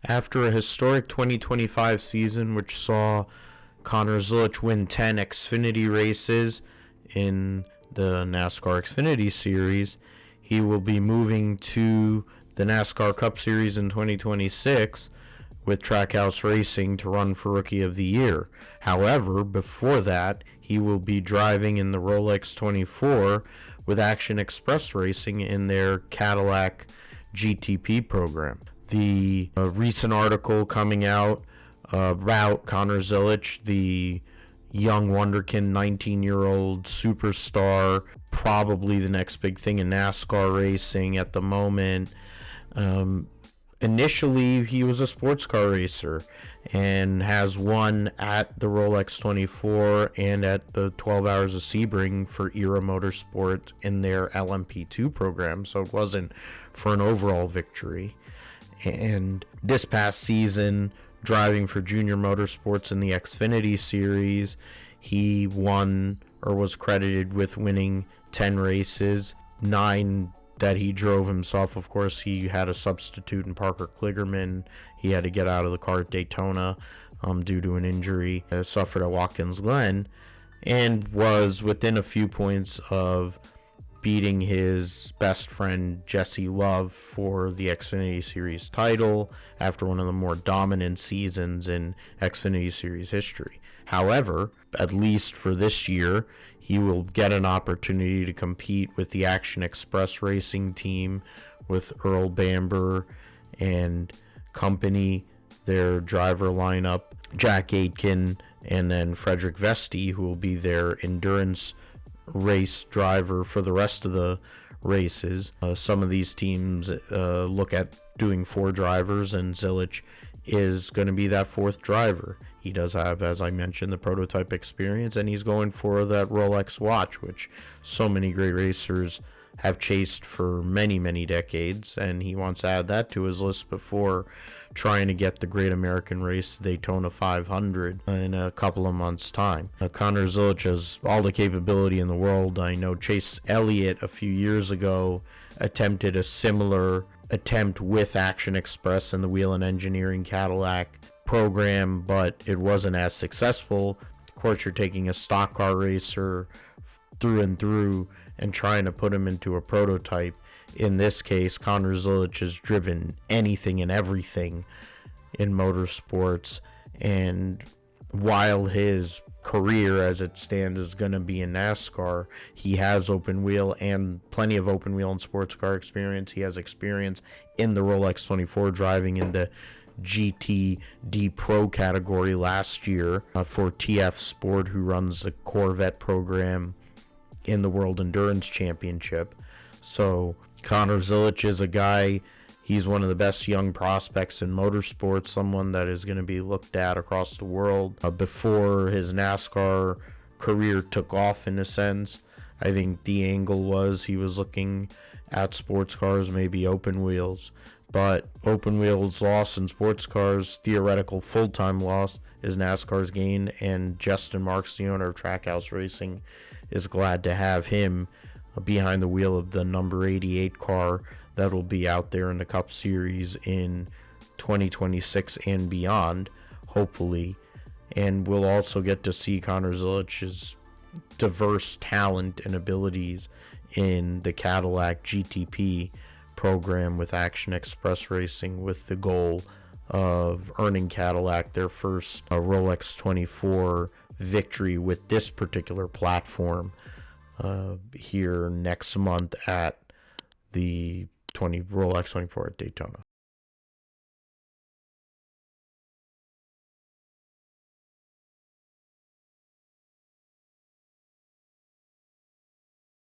After a historic 2025 season, which saw Conor Zilisch win 10 Xfinity races in the NASCAR Xfinity Series, he will be moving to the NASCAR Cup Series in 2026 with Trackhouse Racing to run for Rookie of the Year. However, before that, he will be driving in the Rolex 24 with Action Express Racing in their Cadillac GTP program. The recent article coming out about Conor Zilisch, the young wonderkin 19-year-old superstar, probably the next big thing in NASCAR racing at the moment. Initially, he was a sports car racer and has won at the Rolex 24 and at the 12 Hours of Sebring for Era Motorsport in their LMP2 program, so it wasn't for an overall victory. And this past season, driving for Junior Motorsports in the Xfinity Series, he won or was credited with winning 10 races, 9 that he drove himself. Of course, he had a substitute in Parker Kligerman. He had to get out of the car at Daytona due to an injury suffered at Watkins Glen, and was within a few points of beating his best friend Jesse Love for the Xfinity Series title after one of the more dominant seasons in Xfinity Series history. However, at least for this year, he will get an opportunity to compete with the Action Express Racing team with Earl Bamber and company, their driver lineup, Jack Aitken, and then Frederick Vesti, who will be their endurance race driver for the rest of the races. Some of these teams look at doing 4 drivers, and Zilisch is going to be that 4th driver. He does have, as I mentioned, the prototype experience, and he's going for that Rolex watch, which so many great racers have chased for many, many decades, and he wants to add that to his list before trying to get the Great American Race Daytona 500 in a couple of months' time. Conor Zilisch has all the capability in the world. I know Chase Elliott a few years ago attempted a similar attempt with Action Express and the Wheel and Engineering Cadillac program, but it wasn't as successful. Of course, you're taking a stock car racer through and through and trying to put him into a prototype. In this case, Conor Zilisch has driven anything and everything in motorsports, and while his career as it stands is going to be in NASCAR, he has open wheel and plenty of open wheel and sports car experience. He has experience in the Rolex 24 driving in the GTD Pro category last year for TF Sport, who runs the Corvette program in the World Endurance Championship. So Conor Zilisch is a guy, he's one of the best young prospects in motorsports, someone that is going to be looked at across the world. Before his NASCAR career took off, in a sense, I think the angle was he was looking at sports cars, maybe open wheels. But open wheels loss in sports cars, theoretical full-time loss, is NASCAR's gain, and Justin Marks, the owner of Trackhouse Racing, is glad to have him behind the wheel of the number 88 car that will be out there in the Cup Series in 2026 and beyond, hopefully. And we'll also get to see Conor Zilisch's diverse talent and abilities in the Cadillac GTP program with Action Express Racing, with the goal of earning Cadillac their first Rolex 24 victory with this particular platform here next month at the Rolex 24 at Daytona.